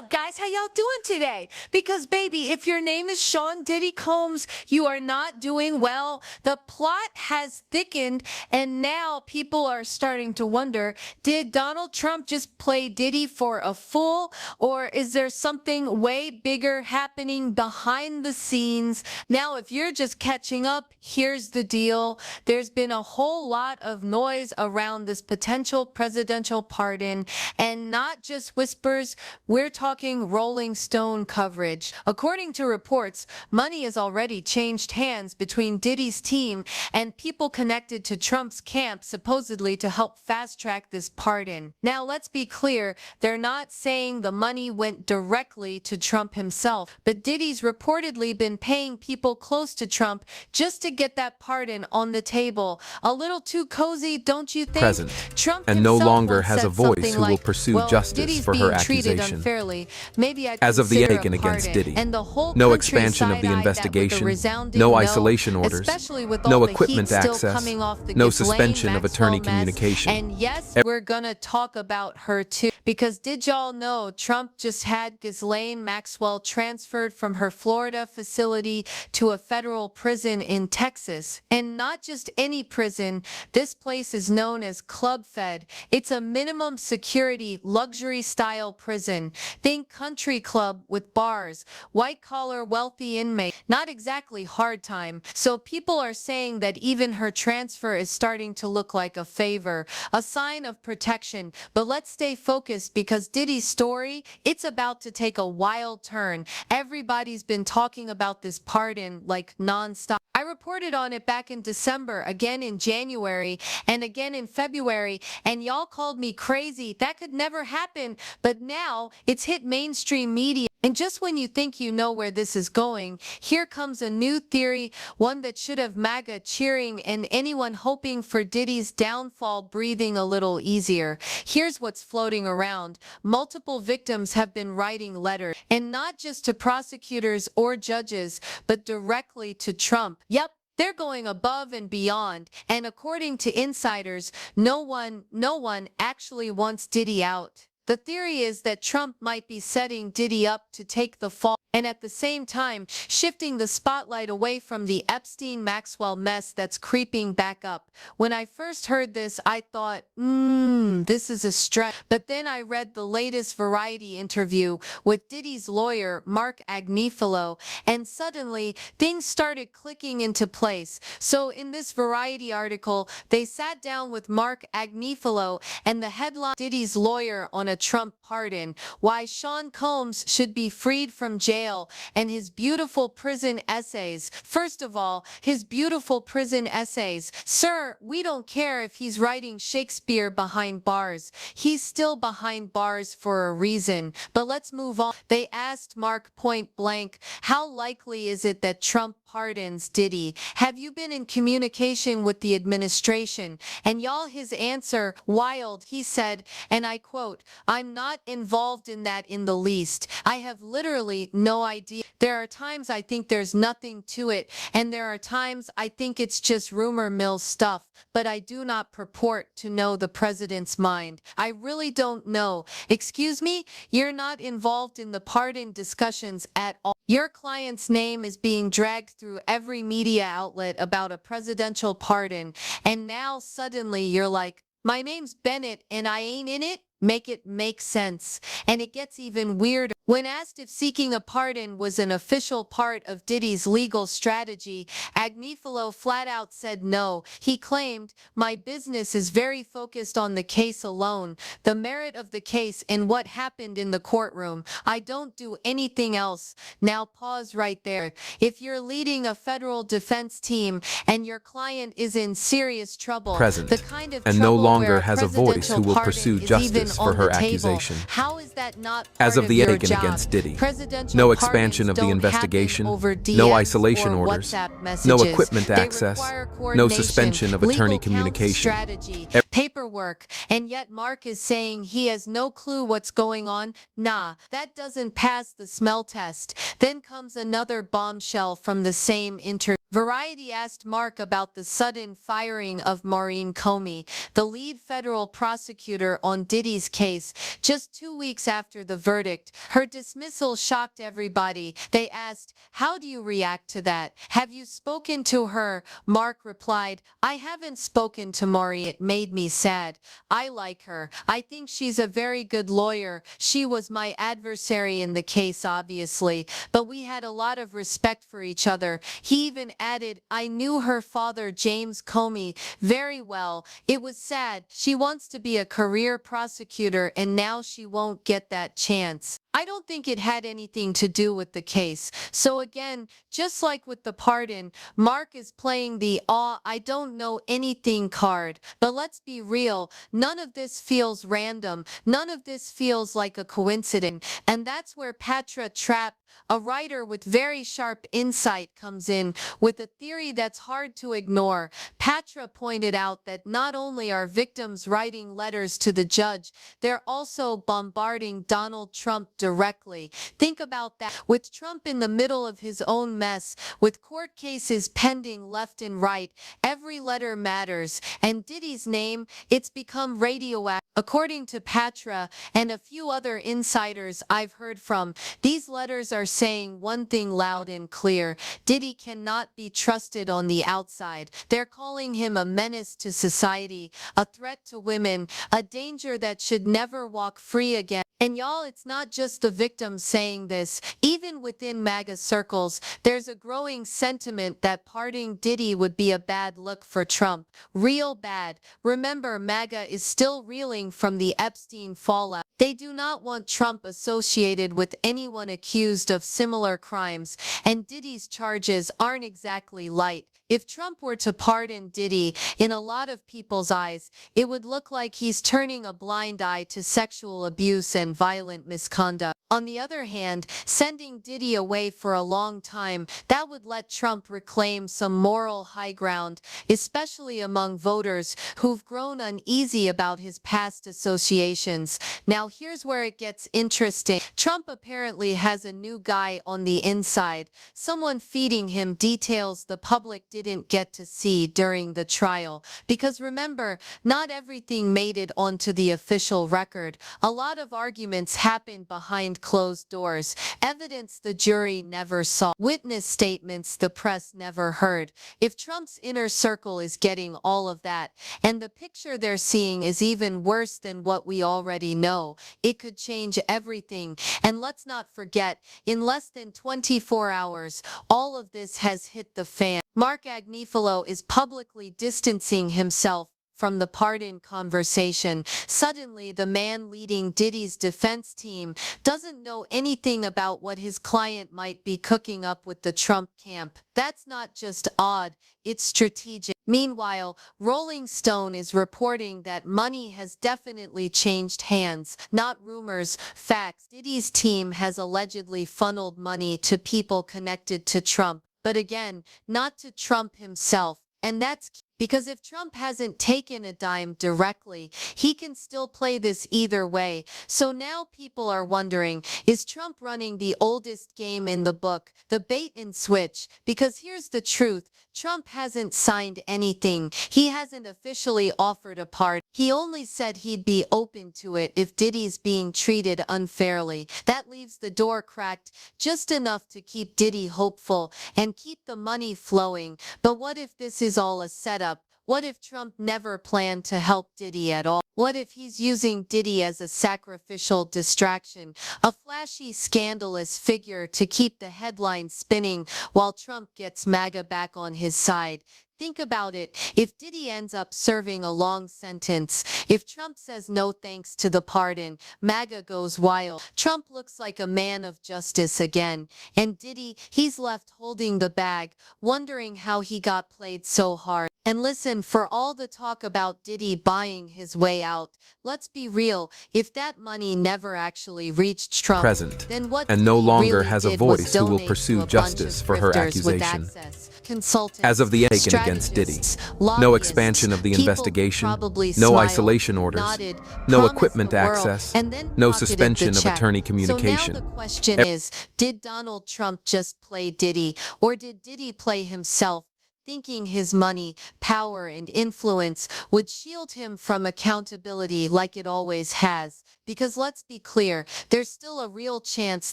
up, guys? How y'all doing today? Because, baby, if your name is Sean Diddy Combs, you are not doing well. The plot has thickened, and now people are starting to wonder, did Donald Trump just play Diddy for a fool, or is there something way bigger happening behind the scenes? Now, if you're just catching up, here's the deal. There's been a whole lot of noise around this potential presidential pardon, and not just whispers. We're talking Rolling Stone coverage. According to reports, money has already changed hands between Diddy's team and people connected to Trump's camp, supposedly to help fast-track this pardon. Now, let's be clear, they're not saying the money went directly to Trump himself, but Diddy's reportedly been paying people close to Trump just to get that pardon on the table. A little too cozy, don't you think? Present, Trump and no himself longer once has a said voice something who will like, pursue well, justice Diddy's for her being treated accusation. unfairly. Maybe I'd As of the consider Aiken a against pardon. Diddy, And the whole no country expansion of the side-eyed that with a investigation, resounding no isolation orders, especially with no all the equipment heat still access, coming off the no Ghislaine suspension of attorney Maxwell mess. communication. And yes, we're gonna talk about her too, because did y'all know Trump just had Ghislaine Maxwell transferred from her Florida facility to a federal prison in Texas? And not just any prison. This place is known as Club Fed. It's a minimum security, luxury style prison. Think country club with bars, white collar, wealthy inmate, not exactly hard time. So people are saying that even her transfer is starting to look like a favor, a sign of protection. But let's stay focused, because Diddy's story, it's about to take a wild turn. Everybody's been talking about this pardon like nonstop. I reported on it back in December, again in January, and again in February, and y'all called me crazy. That could never happen. But now it's hit mainstream media. And just when you think you know where this is going, here comes a new theory, one that should have MAGA cheering and anyone hoping for Diddy's downfall breathing a little easier. Here's what's floating around. Multiple victims have been writing letters, and not just to prosecutors or judges, but directly to Trump. Yep. They're going above and beyond, and according to insiders, no one actually wants Diddy out. The theory is that Trump might be setting Diddy up to take the fall, and at the same time, shifting the spotlight away from the Epstein-Maxwell mess that's creeping back up. When I first heard this, I thought, this is a stretch. But then I read the latest Variety interview with Diddy's lawyer, Mark Agnifilo, and suddenly things started clicking into place. So in this Variety article, they sat down with Mark Agnifilo, and the headline, Diddy's lawyer on a Trump pardon, why Sean Combs should be freed from jail, and his beautiful prison essays. First of all, his beautiful prison essays. Sir, we don't care if he's writing Shakespeare behind bars. He's still behind bars for a reason. But let's move on. They asked Mark point blank, how likely is it that Trump pardons Diddy? Have you been in communication with the administration? And y'all, his answer, wild. He said, and I quote, I'm not involved in that in the least. I have literally no idea. There are times I think there's nothing to it, and there are times I think it's just rumor mill stuff, but I do not purport to know the president's mind. I really don't know. Excuse me? You're not involved in the pardon discussions at all. Your client's name is being dragged through every media outlet about a presidential pardon, and now suddenly you're like, my name's Bennett and I ain't in it? Make it make sense. And it gets even weirder. When asked if seeking a pardon was an official part of Diddy's legal strategy, Agnifilo flat out said no. He claimed, my business is very focused on the case alone, the merit of the case and what happened in the courtroom. I don't do anything else. Now pause right there. If you're leading a federal defense team and your client is in serious trouble, Present, the kind of and no trouble longer where a has a voice who presidential will pardon pursue is justice even for on her the table, accusation. how is that not As part of the your Aiken job? against Diddy, Presidential no expansion of pardons the don't investigation, happen over no DMs isolation or orders, WhatsApp no messages. equipment They access, require no coordination, suspension of legal attorney counsel communication. strategy, paperwork, and yet Mark is saying he has no clue what's going on. Nah, that doesn't pass the smell test. Then comes another bombshell from the same interview. Variety asked Mark about the sudden firing of Maureen Comey, the lead federal prosecutor on Diddy's case, just 2 weeks after the verdict. Her dismissal shocked everybody. They asked, "How do you react to that? Have you spoken to her?" Mark replied, "I haven't spoken to Maureen. It made me sad. I like her. I think she's a very good lawyer. She was my adversary in the case, obviously, but we had a lot of respect for each other." He even added, "I knew her father, James Comey, very well. It was sad. She wants to be a career prosecutor and now she won't get that chance." I don't think it had anything to do with the case. So again, just like with the pardon, Mark is playing the I don't know anything card. But let's be real, none of this feels random. None of this feels like a coincidence. And that's where Patra Trapp, a writer with very sharp insight, comes in with a theory that's hard to ignore. Patra pointed out that not only are victims writing letters to the judge, they're also bombarding Donald Trump directly. Think about that. With Trump in the middle of his own mess, with court cases pending left and right, every letter matters. And Diddy's name, it's become radioactive. According to Patra and a few other insiders I've heard from, these letters are saying one thing loud and clear: Diddy cannot be trusted on the outside. They're calling him a menace to society, a threat to women, a danger that should never walk free again. And y'all, it's not just the victims saying this. Even within MAGA circles, there's a growing sentiment that pardoning Diddy would be a bad look for Trump. Real bad. Remember, MAGA is still reeling from the Epstein fallout. They do not want Trump associated with anyone accused of similar crimes, and Diddy's charges aren't exactly light. If Trump were to pardon Diddy, in a lot of people's eyes, it would look like he's turning a blind eye to sexual abuse and violent misconduct. On the other hand, sending Diddy away for a long time, that would let Trump reclaim some moral high ground, especially among voters who've grown uneasy about his past associations. Now, here's where it gets interesting. Trump apparently has a new guy on the inside, someone feeding him details the public didn't get to see during the trial. Because remember, not everything made it onto the official record. A lot of arguments happened behind closed doors, evidence the jury never saw, witness statements the press never heard. If Trump's inner circle is getting all of that, and the picture they're seeing is even worse than what we already know, it could change everything. And let's not forget, in less than 24 hours, all of this has hit the fan. Mark Agnifilo is publicly distancing himself from the pardon conversation. Suddenly, the man leading Diddy's defense team doesn't know anything about what his client might be cooking up with the Trump camp. That's not just odd, it's strategic. Meanwhile, Rolling Stone is reporting that money has definitely changed hands, not rumors, facts. Diddy's team has allegedly funneled money to people connected to Trump, but again, not to Trump himself. And that's because if Trump hasn't taken a dime directly, he can still play this either way. So now people are wondering, is Trump running the oldest game in the book, the bait and switch? Because here's the truth, Trump hasn't signed anything. He hasn't officially offered a pardon. He only said he'd be open to it if Diddy's being treated unfairly. That leaves the door cracked just enough to keep Diddy hopeful and keep the money flowing. But what if this is all a setup? What if Trump never planned to help Diddy at all? What if he's using Diddy as a sacrificial distraction, a flashy, scandalous figure to keep the headlines spinning while Trump gets MAGA back on his side? Think about it. If Diddy ends up serving a long sentence, if Trump says no thanks to the pardon, MAGA goes wild. Trump looks like a man of justice again. And Diddy, he's left holding the bag, wondering how he got played so hard. And listen, for all the talk about Diddy buying his way out, let's be real, if that money never actually reached Trump, present, then what and no Diddy longer really has a did was voice who will donate pursue to a bunch justice of for her grifters with accusation. access, consultants, As of the taken against Diddy. strategists, No lobbyists, expansion of the people who investigation, probably no smiled, isolation orders, nodded, no promised equipment the world, access, and then no pocketed the suspension of check. attorney So now communication. the question is, did Donald Trump just play Diddy, or did Diddy play himself, thinking his money, power, and influence would shield him from accountability like it always has? Because let's be clear, there's still a real chance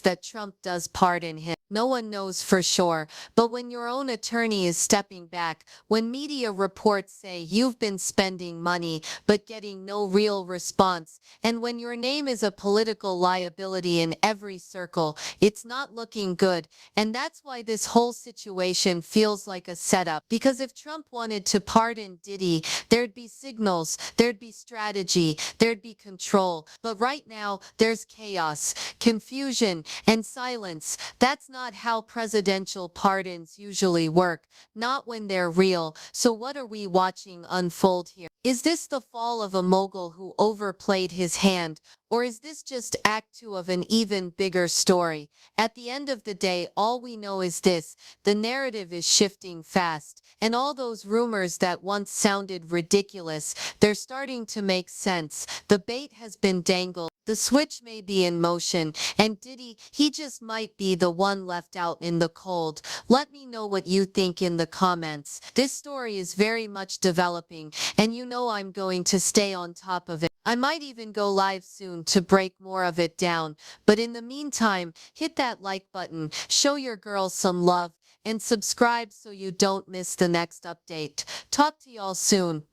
that Trump does pardon him. No one knows for sure, but when your own attorney is stepping back, when media reports say you've been spending money but getting no real response, and when your name is a political liability in every circle, it's not looking good. And that's why this whole situation feels like a setup. Because if Trump wanted to pardon Diddy, there'd be signals, there'd be strategy, there'd be control. But right now, there's chaos, confusion, and silence. That's not how presidential pardons usually work, not when they're real. So what are we watching unfold here? Is this the fall of a mogul who overplayed his hand? Or is this just act two of an even bigger story? At the end of the day, all we know is this: the narrative is shifting fast, and all those rumors that once sounded ridiculous, they're starting to make sense. The bait has been dangled. The switch may be in motion, and Diddy, he just might be the one left out in the cold. Let me know what you think in the comments. This story is very much developing, and you know I'm going to stay on top of it. I might even go live soon to break more of it down. But in the meantime, hit that like button, show your girls some love, and subscribe so you don't miss the next update. Talk to y'all soon.